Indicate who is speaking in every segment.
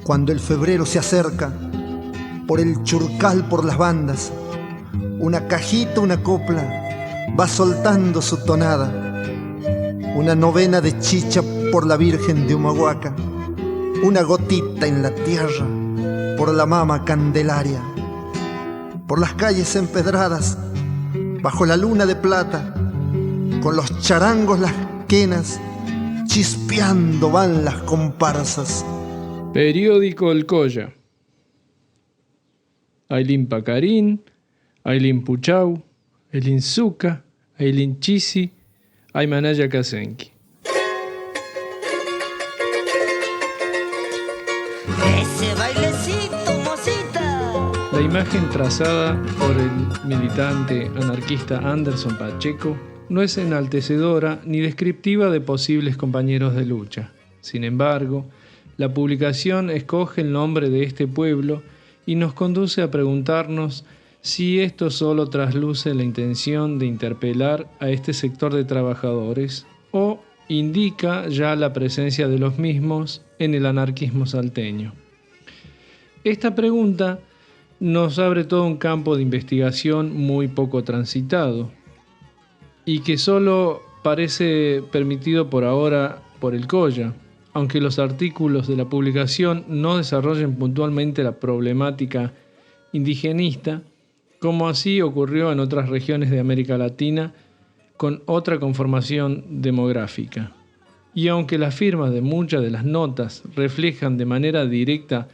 Speaker 1: Cuando el febrero se acerca, por el churcal, por las bandas, una cajita, una copla, va soltando su tonada. Una novena de chicha por la Virgen de Humahuaca, una gotita en la tierra por la mama Candelaria. Por las calles empedradas, bajo la luna de plata, con los charangos, las quenas, chispeando van las comparsas.
Speaker 2: Periódico El Colla. Aylin Pacarín, Aylin Puchau, Aylin Zuca, Aylin Chisi, Aymanaya Kasenki.
Speaker 3: Ese bailecito, mocita.
Speaker 2: La imagen trazada por el militante anarquista Anderson Pacheco no es enaltecedora ni descriptiva de posibles compañeros de lucha. Sin embargo, la publicación escoge el nombre de este pueblo y nos conduce a preguntarnos si esto solo trasluce la intención de interpelar a este sector de trabajadores o indica ya la presencia de los mismos en el anarquismo salteño. Esta pregunta nos abre todo un campo de investigación muy poco transitado y que solo parece permitido por ahora por el Colla, aunque los artículos de la publicación no desarrollen puntualmente la problemática indigenista, como así ocurrió en otras regiones de América Latina con otra conformación demográfica. Y aunque las firmas de muchas de las notas reflejan de manera directa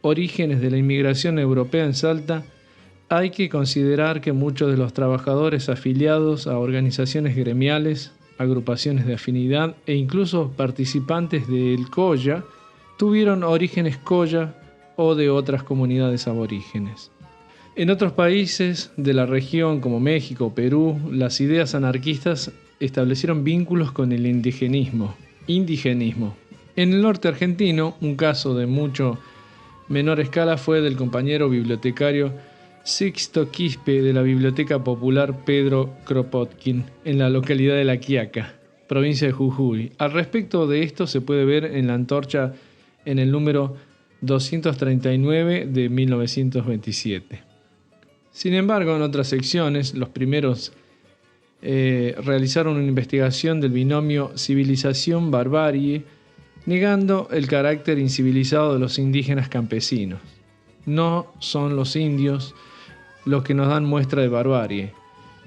Speaker 2: orígenes de la inmigración europea en Salta, hay que considerar que muchos de los trabajadores afiliados a organizaciones gremiales, agrupaciones de afinidad e incluso participantes del Colla tuvieron orígenes Colla o de otras comunidades aborígenes. En otros países de la región como México o Perú, las ideas anarquistas establecieron vínculos con el indigenismo. En el norte argentino, un caso de mucho menor escala fue del compañero bibliotecario Sixto Quispe de la Biblioteca Popular Pedro Kropotkin en la localidad de La Quiaca, provincia de Jujuy. Al respecto de esto se puede ver en la antorcha en el número 239 de 1927. Sin embargo, en otras secciones, los primeros realizaron una investigación del binomio civilización-barbarie, negando el carácter incivilizado de los indígenas campesinos. No son los indios los que nos dan muestra de barbarie.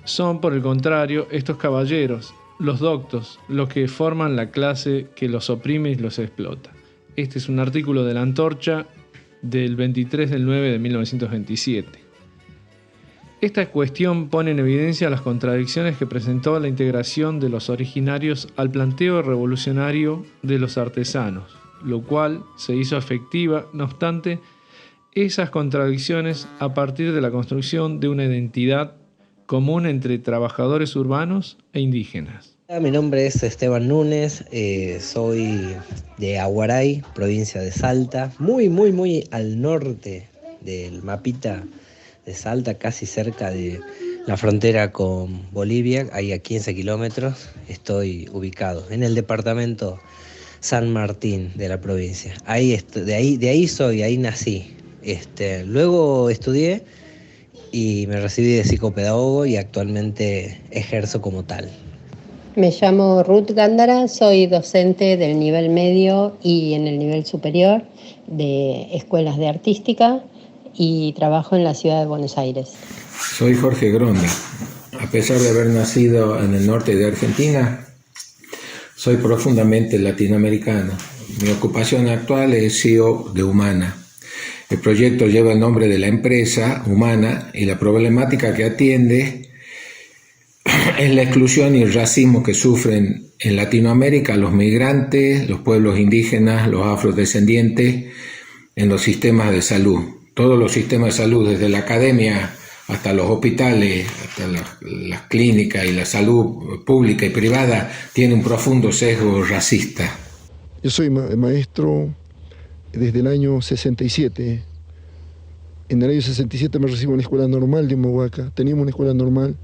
Speaker 2: Son, por el contrario, estos caballeros, los doctos, los que forman la clase que los oprime y los explota. Este es un artículo de La Antorcha del 23 del 9 de 1927. Esta cuestión pone en evidencia las contradicciones que presentó la integración de los originarios al planteo revolucionario de los artesanos, lo cual se hizo efectiva, no obstante, esas contradicciones a partir de la construcción de una identidad común entre trabajadores urbanos e indígenas.
Speaker 4: Mi nombre es Esteban Núñez, soy de Aguaray, provincia de Salta, muy al norte del mapita de Salta, casi cerca de la frontera con Bolivia, ahí a 15 kilómetros estoy ubicado, en el departamento San Martín de la provincia. De ahí nací. Luego estudié y me recibí de psicopedagogo y actualmente ejerzo como tal.
Speaker 5: Me llamo Ruth Gándara, soy docente del nivel medio y en el nivel superior de escuelas de artística y trabajo en la ciudad de Buenos Aires.
Speaker 6: Soy Jorge Gronda. A pesar de haber nacido en el norte de Argentina, soy profundamente latinoamericano. Mi ocupación actual es CEO de Humana. El proyecto lleva el nombre de la empresa, Humana, y la problemática que atiende es la exclusión y el racismo que sufren en Latinoamérica los migrantes, los pueblos indígenas, los afrodescendientes en los sistemas de salud. Todos los sistemas de salud, desde la academia hasta los hospitales, hasta las clínicas y la salud pública y privada, tiene un profundo sesgo racista.
Speaker 7: Yo soy maestro desde el año 67. En el año 67 me recibo en la escuela normal de Humahuaca. Teníamos una escuela normal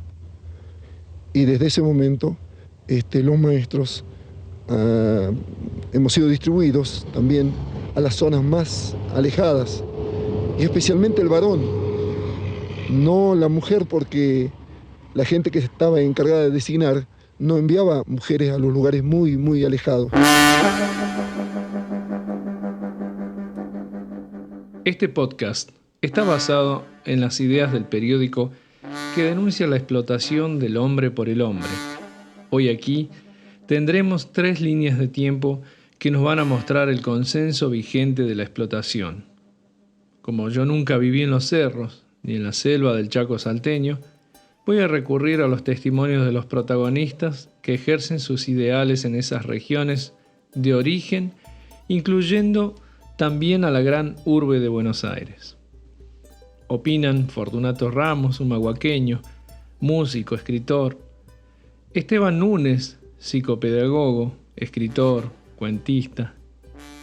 Speaker 7: y desde ese momento los maestros hemos sido distribuidos también a las zonas más alejadas, y especialmente el varón, no la mujer, porque la gente que estaba encargada de designar no enviaba mujeres a los lugares muy, muy alejados.
Speaker 2: Este podcast está basado en las ideas del periódico que denuncia la explotación del hombre por el hombre. Hoy aquí tendremos 3 líneas de tiempo que nos van a mostrar el consenso vigente de la explotación. Como yo nunca viví en los cerros ni en la selva del Chaco salteño, voy a recurrir a los testimonios de los protagonistas que ejercen sus ideales en esas regiones de origen, incluyendo también a la gran urbe de Buenos Aires. Opinan Fortunato Ramos, un mahuaqueño, músico, escritor; Esteban Núñez, psicopedagogo, escritor, cuentista;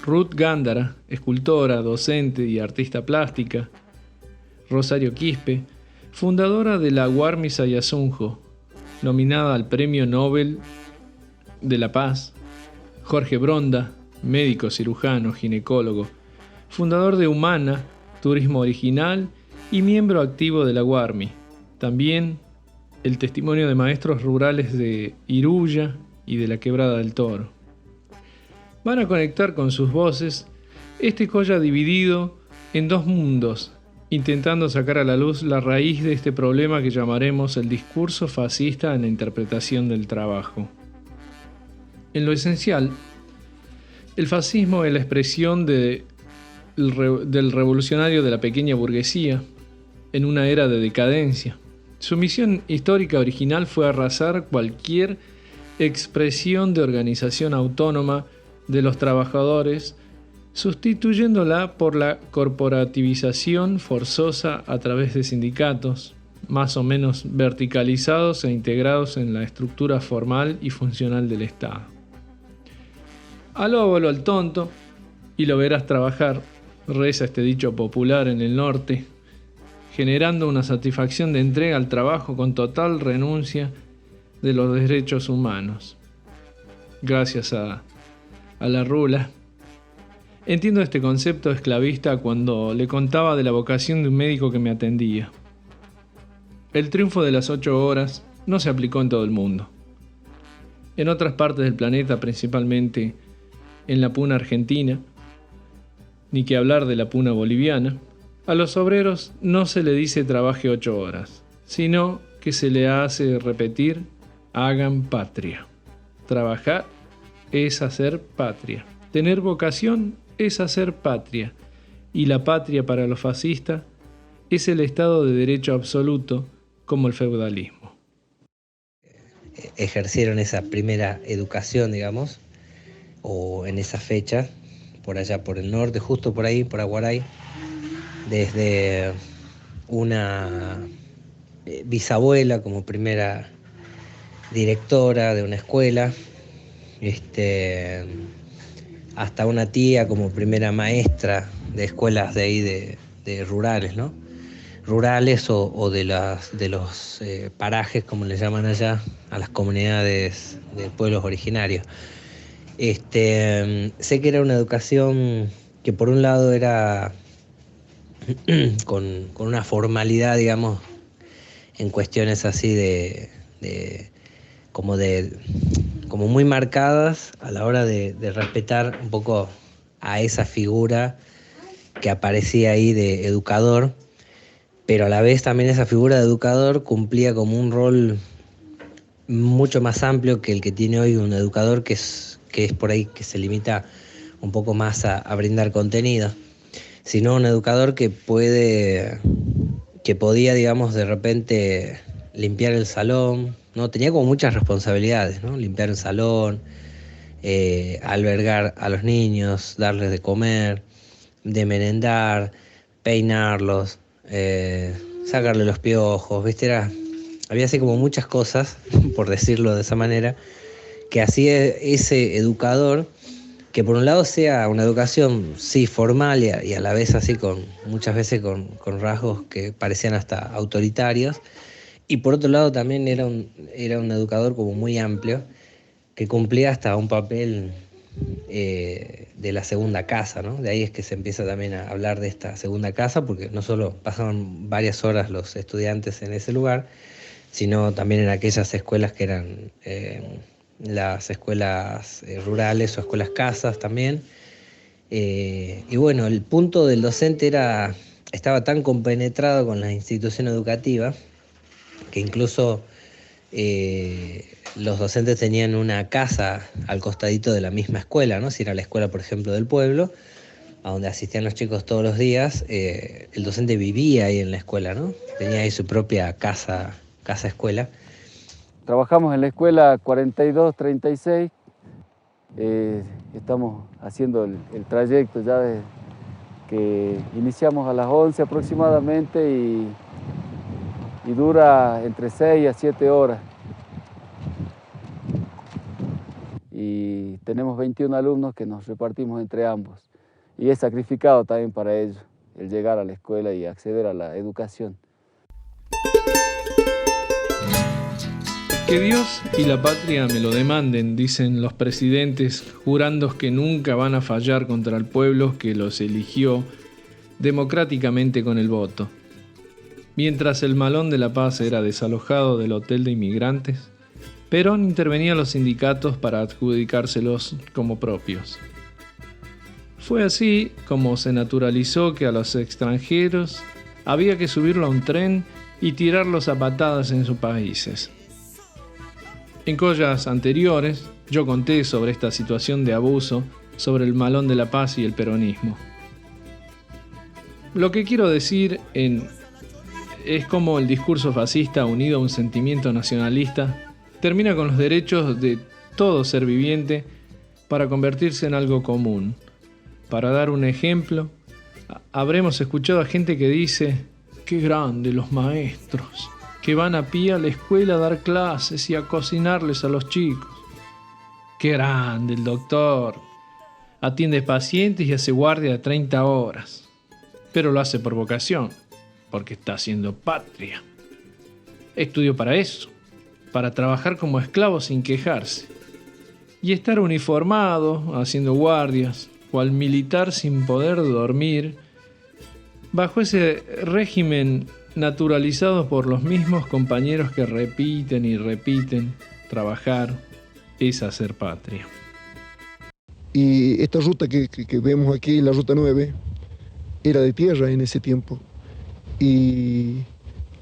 Speaker 2: Ruth Gándara, escultora, docente y artista plástica; Rosario Quispe, fundadora de la Guarmi Sayasunjo, nominada al Premio Nobel de la Paz; Jorge Bronda, médico, cirujano, ginecólogo, fundador de Humana, Turismo Original y miembro activo de la Guarmi. También el testimonio de maestros rurales de Iruya y de la Quebrada del Toro. Van a conectar con sus voces este Colla dividido en 2 mundos, intentando sacar a la luz la raíz de este problema que llamaremos el discurso fascista en la interpretación del trabajo. En lo esencial, el fascismo es la expresión del revolucionario de la pequeña burguesía en una era de decadencia. Su misión histórica original fue arrasar cualquier expresión de organización autónoma de los trabajadores, sustituyéndola por la corporativización forzosa a través de sindicatos, más o menos verticalizados e integrados en la estructura formal y funcional del Estado. Al óvalo al tonto, y lo verás trabajar, reza este dicho popular en el norte, generando una satisfacción de entrega al trabajo con total renuncia de los derechos humanos. Gracias a la rula. Entiendo este concepto esclavista cuando le contaba de la vocación de un médico que me atendía. El triunfo de las 8 horas no se aplicó en todo el mundo. En otras partes del planeta, principalmente en la puna argentina, ni que hablar de la puna boliviana, a los obreros no se le dice trabaje 8 horas, sino que se le hace repetir hagan patria. Trabajar es hacer patria. Tener vocación es hacer patria. Y la patria para los fascistas es el Estado de Derecho absoluto como el feudalismo.
Speaker 4: Ejercieron esa primera educación, digamos, o en esa fecha, por allá por el norte, justo por ahí, por Aguaray, desde una bisabuela como primera directora de una escuela, hasta una tía como primera maestra de escuelas de ahí de rurales, ¿no? Rurales o de los parajes, como le llaman allá, a las comunidades de pueblos originarios. Sé que era una educación que por un lado era con una formalidad, digamos, en cuestiones así como muy marcadas a la hora de respetar un poco a esa figura que aparecía ahí de educador, pero a la vez también esa figura de educador cumplía como un rol mucho más amplio que el que tiene hoy un educador, que es por ahí que se limita un poco más a brindar contenido, sino un educador que podía, digamos, de repente limpiar el salón, ¿no? Tenía como muchas responsabilidades, ¿no? Limpiar el salón, albergar a los niños, darles de comer, de merendar, peinarlos, sacarle los piojos, ¿viste? Había así como muchas cosas, por decirlo de esa manera, que hacía ese educador, que por un lado sea una educación, sí, formal y a la vez así muchas veces con rasgos que parecían hasta autoritarios, y por otro lado también era un educador como muy amplio, que cumplía hasta un papel de la segunda casa, ¿no? De ahí es que se empieza también a hablar de esta segunda casa, porque no solo pasaban varias horas los estudiantes en ese lugar, sino también en aquellas escuelas que eran las escuelas rurales o escuelas casas también. Y bueno, el punto del docente estaba tan compenetrado con la institución educativa que incluso los docentes tenían una casa al costadito de la misma escuela, ¿no? Si era la escuela, por ejemplo, del pueblo, a donde asistían los chicos todos los días, el docente vivía ahí en la escuela, ¿no? Tenía ahí su propia casa escuela.
Speaker 8: Trabajamos en la escuela 4236, estamos haciendo el trayecto ya desde que iniciamos a las 11 aproximadamente y dura entre 6 a 7 horas. Y tenemos 21 alumnos que nos repartimos entre ambos. Y es sacrificado también para ellos el llegar a la escuela y acceder a la educación.
Speaker 2: Que Dios y la patria me lo demanden, dicen los presidentes, jurandos que nunca van a fallar contra el pueblo que los eligió democráticamente con el voto. Mientras el Malón de la Paz era desalojado del hotel de inmigrantes, Perón intervenía a los sindicatos para adjudicárselos como propios. Fue así como se naturalizó que a los extranjeros había que subirlo a un tren y tirarlos a patadas en sus países. En collas anteriores, yo conté sobre esta situación de abuso sobre el Malón de la Paz y el peronismo. Lo que quiero decir es cómo el discurso fascista unido a un sentimiento nacionalista termina con los derechos de todo ser viviente para convertirse en algo común. Para dar un ejemplo, habremos escuchado a gente que dice: ¡qué grande los maestros! Que van a pie a la escuela a dar clases y a cocinarles a los chicos. ¡Qué grande el doctor! Atiende pacientes y hace guardia de 30 horas. Pero lo hace por vocación, porque está haciendo patria. Estudió para eso, para trabajar como esclavo sin quejarse. Y estar uniformado, haciendo guardias, cual militar sin poder dormir, bajo ese régimen naturalizado por los mismos compañeros que repiten y repiten: trabajar es hacer patria.
Speaker 7: Y esta ruta que vemos aquí, la ruta 9, era de tierra en ese tiempo. Y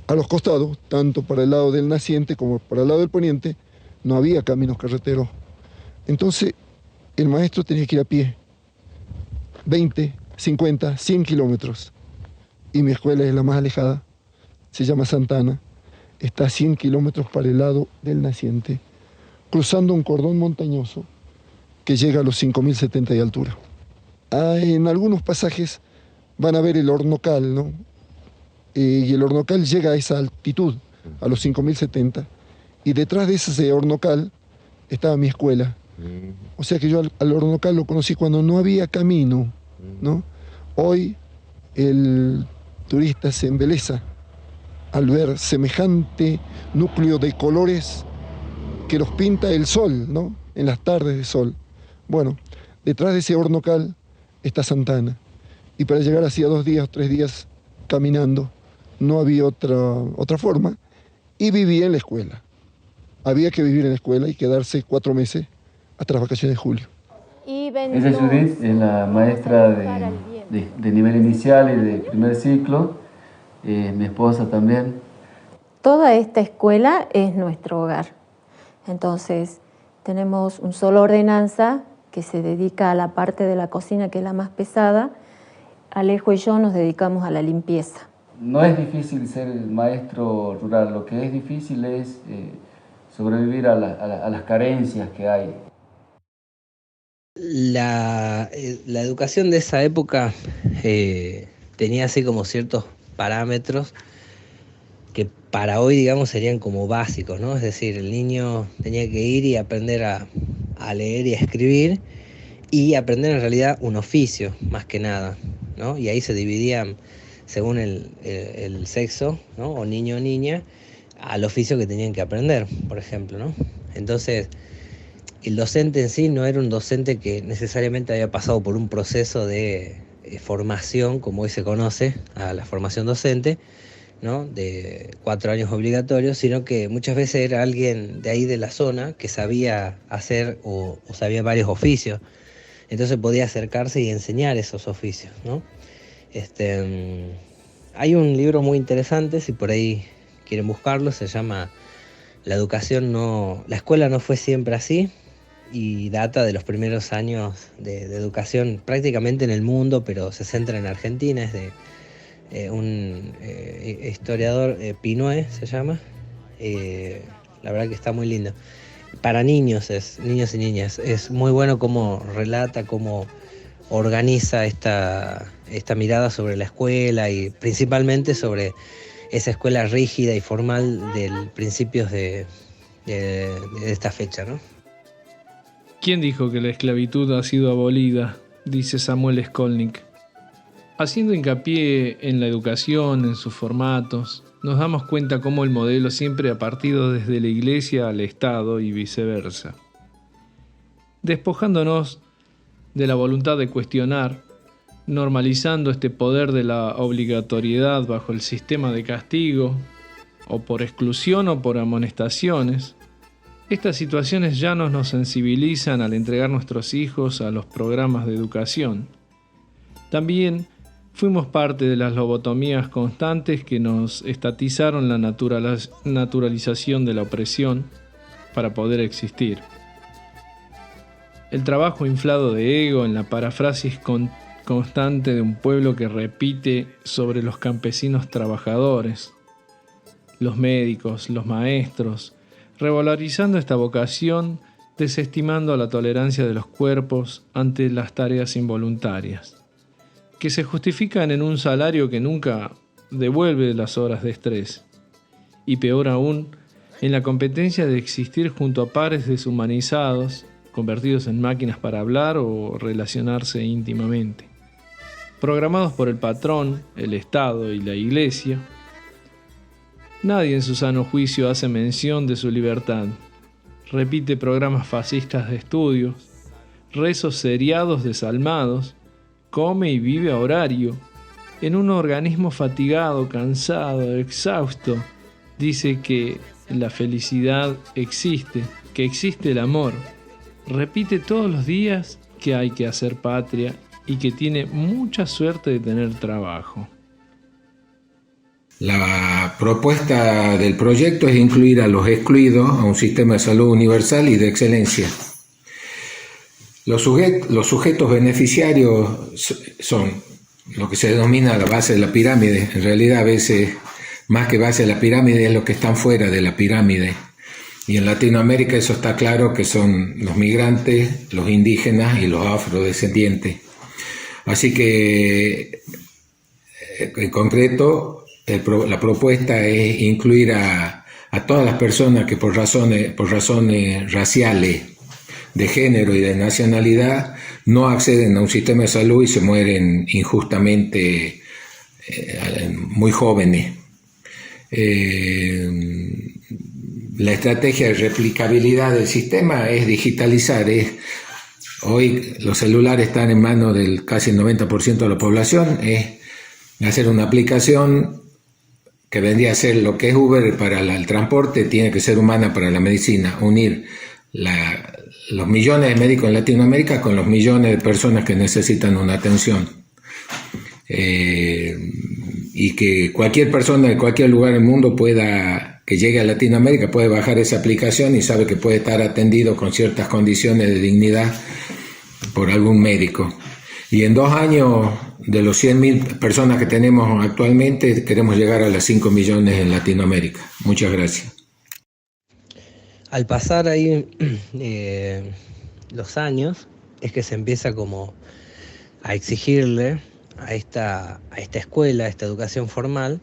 Speaker 7: a los costados, tanto para el lado del naciente como para el lado del poniente, no había caminos carreteros. Entonces el maestro tenía que ir a pie, 20, 50, 100 kilómetros. Y mi escuela es la más alejada, se llama Santa Ana, está a 100 kilómetros para el lado del naciente, cruzando un cordón montañoso que llega a los 5.070 de altura. En algunos pasajes van a ver el Hornocal, ¿no? Y el Hornocal llega a esa altitud, a los 5.070, y detrás de ese Hornocal estaba mi escuela. O sea que yo al Hornocal lo conocí cuando no había camino, ¿no? Hoy el turista se embeleza al ver semejante núcleo de colores que los pinta el sol, ¿no? En las tardes de sol. Bueno, detrás de ese Hornocal está Santa Ana. Y para llegar hacía 2 días, 3 días caminando, no había otra forma, y vivía en la escuela. Había que vivir en la escuela y quedarse 4 meses hasta las vacaciones de julio.
Speaker 8: Ella es Judith, es la maestra de nivel inicial y de primer ciclo, mi esposa también.
Speaker 9: Toda esta escuela es nuestro hogar. Entonces, tenemos un solo ordenanza que se dedica a la parte de la cocina, que es la más pesada. Alejo y yo nos dedicamos a la limpieza.
Speaker 8: No es difícil ser maestro rural, lo que es difícil es sobrevivir a las carencias que hay.
Speaker 4: La educación de esa época tenía así como ciertos parámetros que para hoy, digamos, serían como básicos, ¿no? Es decir, el niño tenía que ir y aprender a leer y a escribir y aprender en realidad un oficio, más que nada, ¿no? Y ahí se dividían según el sexo, ¿no? O niño o niña, al oficio que tenían que aprender, por ejemplo, ¿no? Entonces, el docente en sí no era un docente que necesariamente había pasado por un proceso de formación, como hoy se conoce, a la formación docente, ¿no? De 4 años obligatorios, sino que muchas veces era alguien de ahí de la zona que sabía hacer o sabía varios oficios, entonces podía acercarse y enseñar esos oficios, ¿no? Hay un libro muy interesante, si por ahí quieren buscarlo, se llama La escuela no fue siempre así, y data de los primeros años de educación prácticamente en el mundo, pero se centra en Argentina. Es de un historiador, Pinoé se llama. La verdad que está muy lindo. Para niños y niñas. Es muy bueno cómo relata, cómo organiza esta mirada sobre la escuela y principalmente sobre esa escuela rígida y formal del principios de esta fecha, ¿no?
Speaker 2: ¿Quién dijo que la esclavitud ha sido abolida?, dice Samuel Skolnick. Haciendo hincapié en la educación, en sus formatos, nos damos cuenta cómo el modelo siempre ha partido desde la Iglesia al Estado y viceversa. Despojándonos de la voluntad de cuestionar, normalizando este poder de la obligatoriedad bajo el sistema de castigo, o por exclusión o por amonestaciones, estas situaciones ya no nos sensibilizan al entregar nuestros hijos a los programas de educación. También fuimos parte de las lobotomías constantes que nos estatizaron la naturalización de la opresión para poder existir. El trabajo inflado de ego en la paráfrasis constante de un pueblo que repite sobre los campesinos trabajadores, los médicos, los maestros, revalorizando esta vocación, desestimando la tolerancia de los cuerpos ante las tareas involuntarias, que se justifican en un salario que nunca devuelve las horas de estrés, y peor aún, en la competencia de existir junto a pares deshumanizados, convertidos en máquinas para hablar o relacionarse íntimamente. Programados por el patrón, el Estado y la Iglesia, nadie en su sano juicio hace mención de su libertad. Repite programas fascistas de estudios, rezos seriados desalmados, come y vive a horario. En un organismo fatigado, cansado, exhausto, dice que la felicidad existe, que existe el amor. Repite todos los días que hay que hacer patria y que tiene mucha suerte de tener trabajo.
Speaker 6: La propuesta del proyecto es incluir a los excluidos a un sistema de salud universal y de excelencia. Los sujetos beneficiarios son lo que se denomina la base de la pirámide. En realidad, a veces, más que base de la pirámide, es lo que están fuera de la pirámide. Y en Latinoamérica eso está claro, que son los migrantes, los indígenas y los afrodescendientes. Así que, en concreto, la propuesta es incluir a todas las personas que por razones raciales, de género y de nacionalidad no acceden a un sistema de salud y se mueren injustamente muy jóvenes. La estrategia de replicabilidad del sistema es digitalizar. Hoy los celulares están en manos del casi el 90% de la población. Es hacer una aplicación que vendría a ser lo que es Uber para el transporte, tiene que ser humana para la medicina. Unir los millones de médicos en Latinoamérica con los millones de personas que necesitan una atención. Y que cualquier persona de cualquier lugar del mundo que llegue a Latinoamérica puede bajar esa aplicación y sabe que puede estar atendido con ciertas condiciones de dignidad por algún médico. Y en 2 años, de los 100.000 personas que tenemos actualmente, queremos llegar a las 5 millones en Latinoamérica. Muchas gracias.
Speaker 4: Al pasar ahí los años, es que se empieza como a exigirle a esta escuela, a esta educación formal,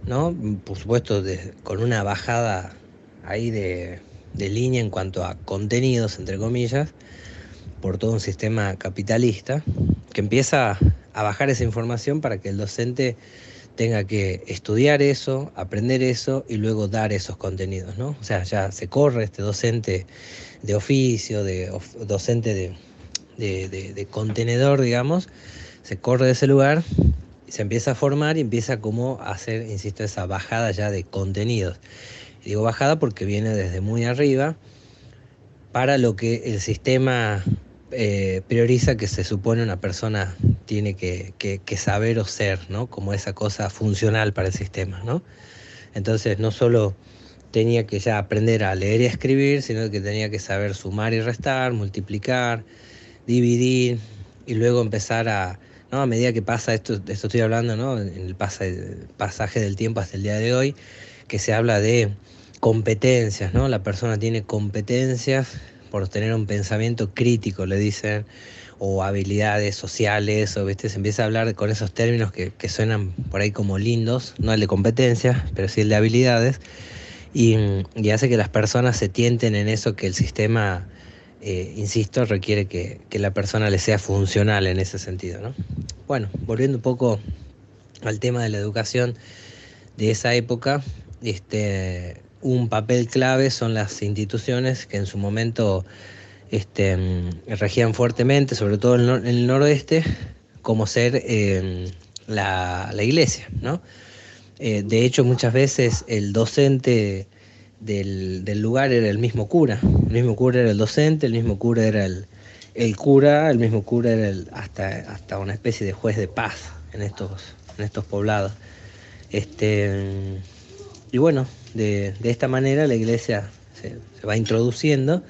Speaker 4: ¿no? Por supuesto, con una bajada ahí de línea en cuanto a contenidos, entre comillas, por todo un sistema capitalista, que empieza a bajar esa información para que el docente tenga que estudiar eso, aprender eso y luego dar esos contenidos, ¿no? O sea, ya se corre este docente de oficio, docente de contenedor, digamos, se corre de ese lugar, se empieza a formar y empieza como a hacer, insisto, esa bajada ya de contenidos. Y digo bajada porque viene desde muy arriba para lo que el sistema prioriza que se supone una persona tiene que saber o ser, ¿no? Como esa cosa funcional para el sistema, ¿no? Entonces no solo tenía que ya aprender a leer y a escribir, sino que tenía que saber sumar y restar, multiplicar, dividir y luego empezar a, ¿no? A medida que pasa esto estoy hablando, ¿no? En el pasaje del tiempo hasta el día de hoy, que se habla de competencias, ¿no? La persona tiene competencias por tener un pensamiento crítico, le dicen, o habilidades sociales, o ¿viste? Se empieza a hablar con esos términos que suenan por ahí como lindos, no el de competencias, pero sí el de habilidades, y hace que las personas se tienten en eso que el sistema, insisto, requiere que la persona le sea funcional en ese sentido, ¿no? Bueno, volviendo un poco al tema de la educación de esa época, un papel clave son las instituciones que en su momento regían fuertemente, sobre todo en el noroeste, como ser la iglesia, ¿no? De hecho, muchas veces el docente del lugar era el mismo cura. El mismo cura era el docente, el mismo cura era el cura, el mismo cura era hasta una especie de juez de paz en estos poblados. Y bueno, de esta manera la iglesia se va introduciendo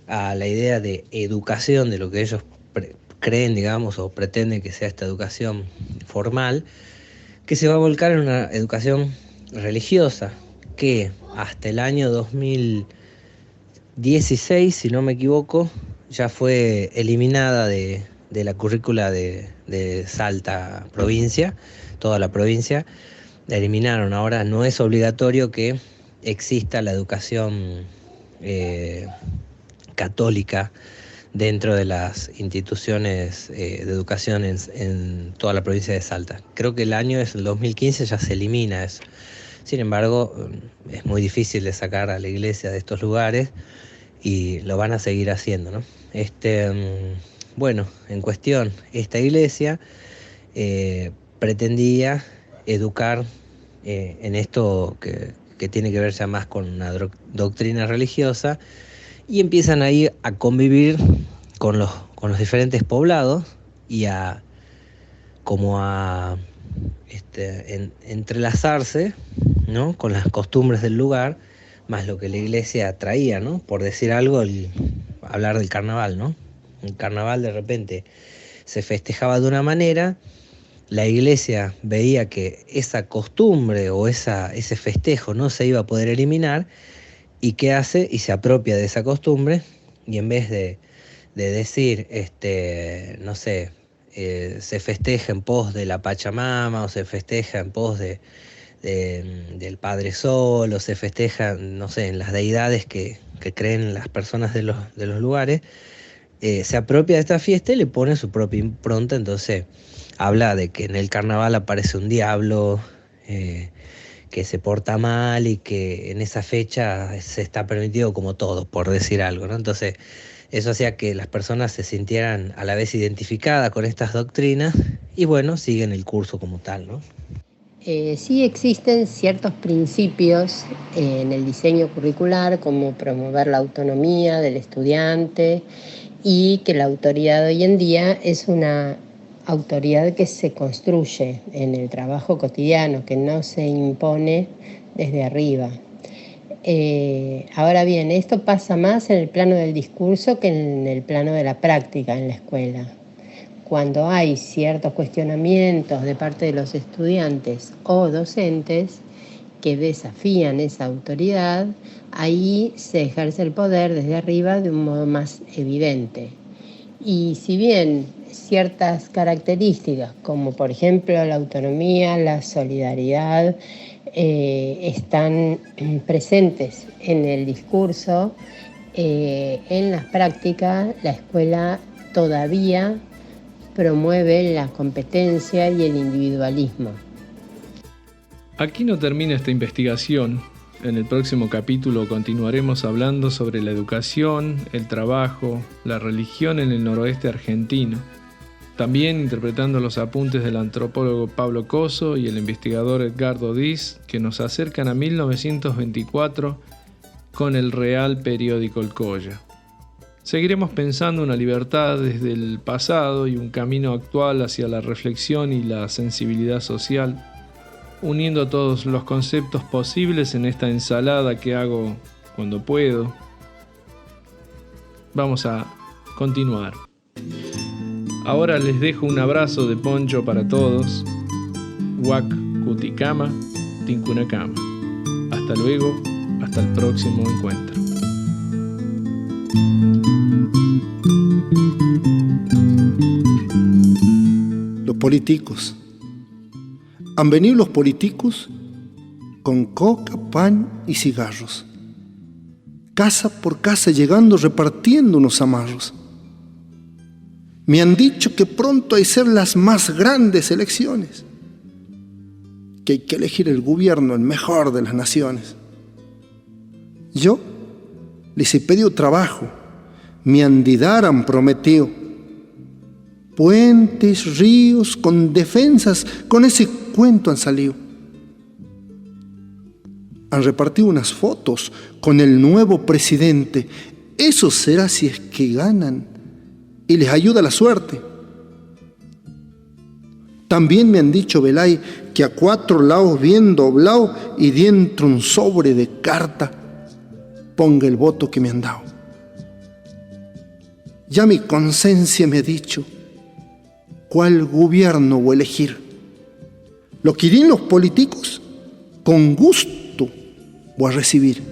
Speaker 4: a la idea de educación, de lo que ellos creen, digamos, o pretenden que sea esta educación formal, que se va a volcar en una educación religiosa, que hasta el año 2016, si no me equivoco, ya fue eliminada de la currícula de Salta provincia, toda la provincia. La eliminaron. Ahora no es obligatorio que exista la educación católica dentro de las instituciones de educación en toda la provincia de Salta. Creo que el año es el 2015, ya se elimina eso. Sin embargo, es muy difícil de sacar a la iglesia de estos lugares y lo van a seguir haciendo, ¿no? Bueno, en cuestión, esta iglesia pretendía educar en esto que tiene que ver ya más con una doctrina religiosa, y empiezan ahí a convivir con los diferentes poblados y a entrelazarse, ¿no? Con las costumbres del lugar, más lo que la iglesia traía, ¿no? Por decir algo, hablar del carnaval, ¿no? El carnaval de repente se festejaba de una manera, la iglesia veía que esa costumbre o ese festejo no se iba a poder eliminar, y ¿qué hace? Y se apropia de esa costumbre, y en vez de decir, no sé, se festeja en pos de la Pachamama, o se festeja en pos del Padre Sol, o se festeja, no sé, en las deidades que creen las personas de los lugares, se apropia de esta fiesta y le pone su propia impronta. Entonces habla de que en el carnaval aparece un diablo que se porta mal, y que en esa fecha se está permitido como todo, por decir algo, ¿no? Entonces eso hacía que las personas se sintieran a la vez identificadas con estas doctrinas y bueno, siguen el curso como tal, ¿no?
Speaker 5: Sí existen ciertos principios en el diseño curricular, como promover la autonomía del estudiante, y que la autoridad hoy en día es una autoridad que se construye en el trabajo cotidiano, que no se impone desde arriba. Ahora bien, esto pasa más en el plano del discurso que en el plano de la práctica en la escuela. Cuando hay ciertos cuestionamientos de parte de los estudiantes o docentes que desafían esa autoridad, ahí se ejerce el poder desde arriba de un modo más evidente. Y si bien ciertas características, como por ejemplo la autonomía, la solidaridad, están presentes en el discurso, en las prácticas la escuela todavía promueve la competencia y el individualismo.
Speaker 2: Aquí no termina esta investigación. En el próximo capítulo continuaremos hablando sobre la educación, el trabajo, la religión en el noroeste argentino. También interpretando los apuntes del antropólogo Pablo Coso y el investigador Edgardo Diz, que nos acercan a 1924 con el Real Periódico El Colla. Seguiremos pensando una libertad desde el pasado y un camino actual hacia la reflexión y la sensibilidad social, uniendo todos los conceptos posibles en esta ensalada que hago cuando puedo. Vamos a continuar. Ahora les dejo un abrazo de poncho para todos. Huac Cuticama, Tincunacama. Hasta luego, hasta el próximo encuentro.
Speaker 1: Los políticos. Han venido los políticos con coca, pan y cigarros, casa por casa llegando repartiendo unos amarros. Me han dicho que pronto hay que ser las más grandes elecciones, que hay que elegir el gobierno, el mejor de las naciones. Yo les he pedido trabajo, me han prometido puentes, ríos, con defensas, con ese cuento han salido. Han repartido unas fotos con el nuevo presidente. Eso será si es que ganan y les ayuda la suerte. También me han dicho, Belay, que a 4 lados bien doblado y dentro un sobre de carta ponga el voto que me han dado. Ya mi conciencia me ha dicho cuál gobierno voy a elegir. Lo que digan los políticos, con gusto voy a recibir.